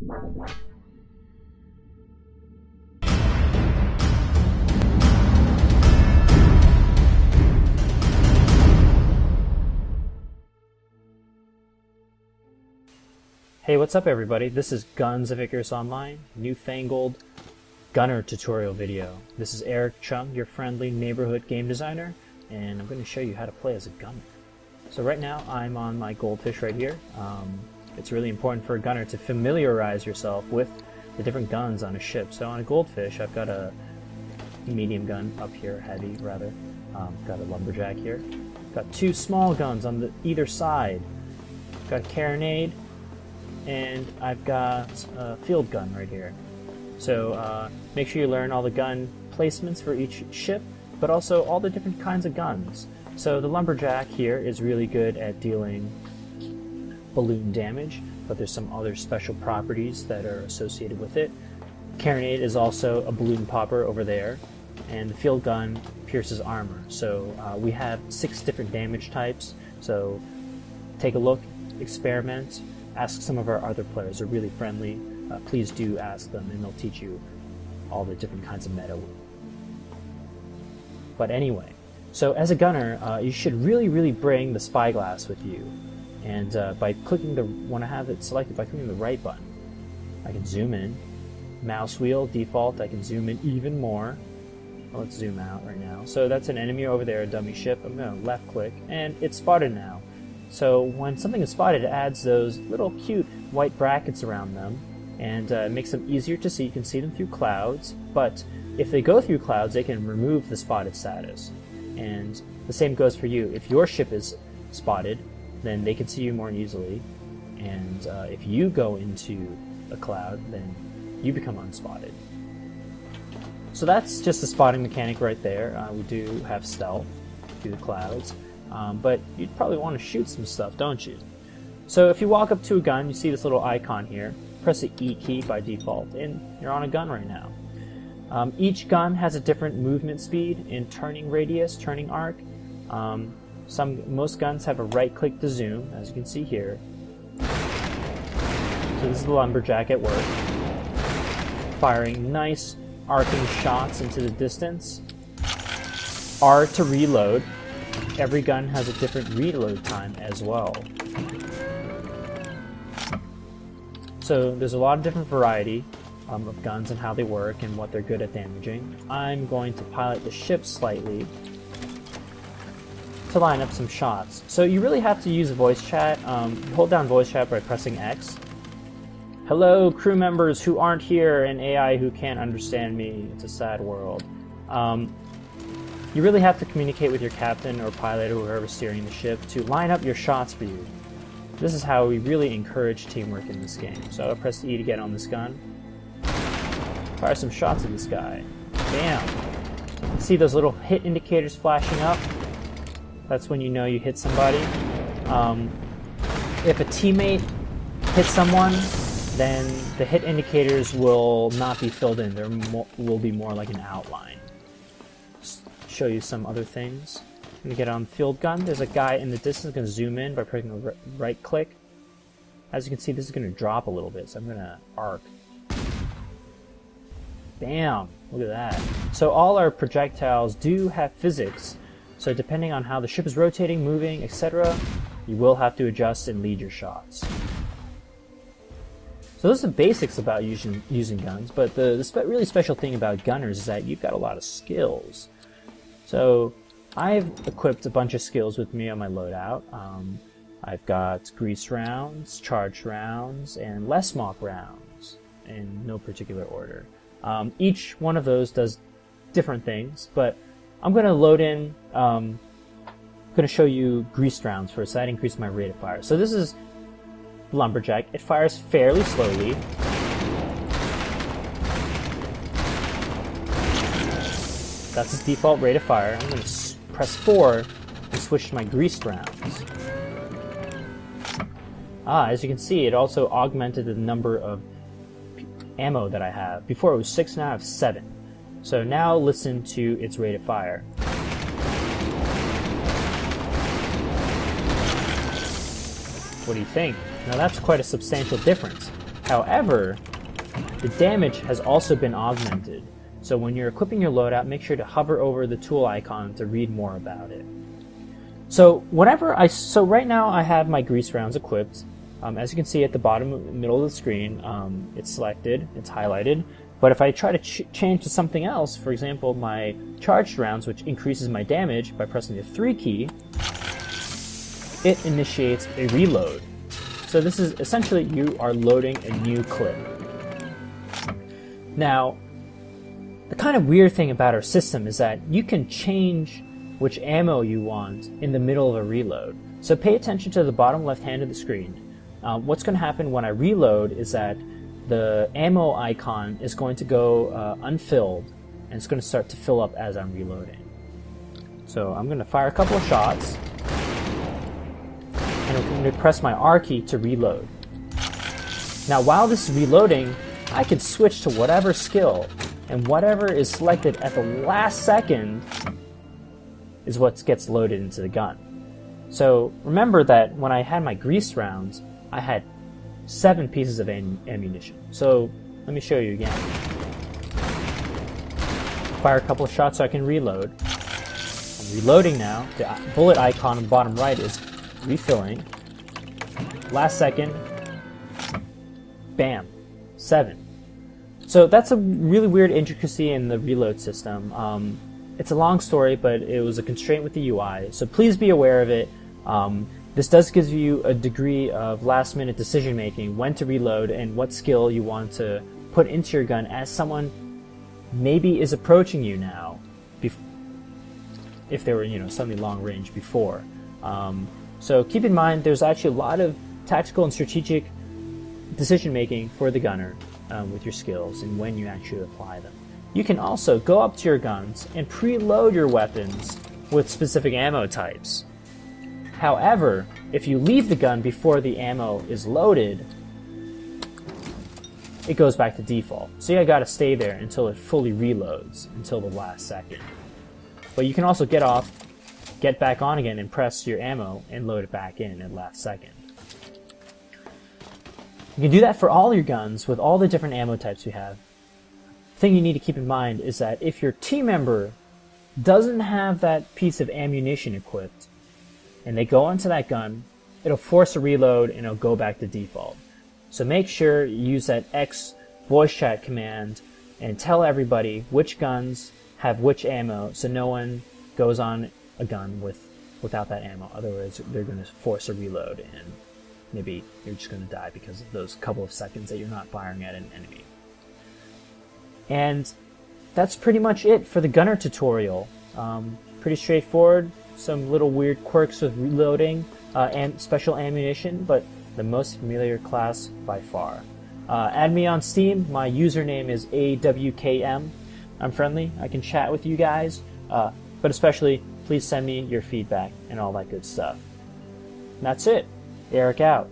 Hey, what's up everybody? This is Guns of Icarus Online, newfangled gunner tutorial video. This is Eric Chung, your friendly neighborhood game designer, and I'm going to show you how to play as a gunner. So right now I'm on my goldfish right here. It's really important for a gunner to familiarize yourself with the different guns on a ship. So on a goldfish I've got a medium gun up here, heavy rather. Got a lumberjack here. Got two small guns on either side. Got a carronade. And I've got a field gun right here. So make sure you learn all the gun placements for each ship, but also all the different kinds of guns. So the lumberjack here is really good at dealing balloon damage, but there's some other special properties that are associated with it. Carronade is also a balloon popper over there, and the field gun pierces armor. So we have 6 different damage types. So take a look, experiment. Ask some of our other players. They're really friendly. Please do ask them, and they'll teach you all the different kinds of meta. But anyway, so as a gunner, you should really bring the spyglass with you. And by clicking when I have it selected, by clicking the right button, I can zoom in. Mouse wheel, default, I can zoom in even more. Well, let's zoom out right now. So that's an enemy over there, a dummy ship. I'm going to left click, and it's spotted now. So when something is spotted, it adds those little cute white brackets around them, and it makes them easier to see. You can see them through clouds, but if they go through clouds, they can remove the spotted status. And the same goes for you. If your ship is spotted, then they can see you more easily, and if you go into a cloud, then you become unspotted. So that's just a spotting mechanic right there. We do have stealth through the clouds. But you'd probably want to shoot some stuff, don't you? So if you walk up to a gun, you see this little icon here. Press the E key by default, and you're on a gun right now. Each gun has a different movement speed in turning radius, turning arc. Most guns have a right click to zoom, as you can see here. So this is the lumberjack at work, firing nice arcing shots into the distance. R to reload. Every gun has a different reload time as well. So there's a lot of different variety of guns and how they work and what they're good at damaging. I'm going to pilot the ship slightly to line up some shots. So you really have to use voice chat. Hold down voice chat by pressing X. Hello crew members who aren't here and AI who can't understand me. It's a sad world. You really have to communicate with your captain or pilot or whoever's steering the ship to line up your shots for you. This is how we really encourage teamwork in this game. So I'll press E to get on this gun. Fire some shots at this guy. Bam! See those little hit indicators flashing up? That's when you know you hit somebody. If a teammate hits someone, then the hit indicators will not be filled in. There will be more like an outline. Show you some other things. I'm going to get on the field gun. There's a guy in the distance. I'm going to zoom in by pressing the right click. As you can see, this is going to drop a little bit, so I'm going to arc. Bam! Look at that. So all our projectiles do have physics. So depending on how the ship is rotating, moving, etc., you will have to adjust and lead your shots. So those are the basics about using guns, but the really special thing about gunners is that you've got a lot of skills. So I've equipped a bunch of skills with me on my loadout. I've got grease rounds, charged rounds, and less mock rounds in no particular order. Each one of those does different things, but I'm going to load in, I'm going to show you grease rounds first. So that increases my rate of fire. So this is lumberjack. It fires fairly slowly. That's its default rate of fire. I'm going to press 4 and switch to my greased rounds. As you can see, it also augmented the number of ammo that I have. Before it was 6, now I have 7. So now listen to its rate of fire. What do you think? Now that's quite a substantial difference. However, the damage has also been augmented. So when you're equipping your loadout, make sure to hover over the tool icon to read more about it. So right now I have my grease rounds equipped. As you can see at the bottom middle of the screen, it's selected, it's highlighted. But if I try to change to something else, for example, my charged rounds, which increases my damage by pressing the 3 key, it initiates a reload. So this is essentially you are loading a new clip. Now, the kind of weird thing about our system is that you can change which ammo you want in the middle of a reload. So pay attention to the bottom left hand of the screen. What's going to happen when I reload is that the ammo icon is going to go unfilled, and it's going to start to fill up as I'm reloading. So I'm going to fire a couple of shots, and I'm going to press my R key to reload. Now while this is reloading, I can switch to whatever skill, and whatever is selected at the last second is what gets loaded into the gun. So remember that when I had my grease rounds, I had 7 pieces of ammunition. So let me show you again. Fire a couple of shots so I can reload. I'm reloading now. The bullet icon on the bottom right is refilling. Last second, bam, 7. So that's a really weird intricacy in the reload system. It's a long story, but it was a constraint with the UI, so please be aware of it. This does give you a degree of last-minute decision-making, when to reload and what skill you want to put into your gun as someone maybe is approaching you now, if they were suddenly long range before. So keep in mind there's actually a lot of tactical and strategic decision-making for the gunner with your skills and when you actually apply them. You can also go up to your guns and preload your weapons with specific ammo types. However, if you leave the gun before the ammo is loaded, it goes back to default. So you gotta stay there until it fully reloads, until the last second. But you can also get off, get back on again, and press your ammo and load it back in at last second. You can do that for all your guns with all the different ammo types you have. The thing you need to keep in mind is that if your team member doesn't have that piece of ammunition equipped, and they go onto that gun, it'll force a reload and it'll go back to default. So make sure you use that X voice chat command and tell everybody which guns have which ammo so no one goes on a gun without that ammo. Otherwise, they're going to force a reload and maybe you're just going to die because of those couple of seconds that you're not firing at an enemy. And that's pretty much it for the gunner tutorial. Pretty straightforward. Some little weird quirks with reloading and special ammunition, but the most familiar class by far. Add me on Steam. My username is AWKM. I'm friendly. I can chat with you guys, but especially please send me your feedback and all that good stuff. And that's it. Eric out.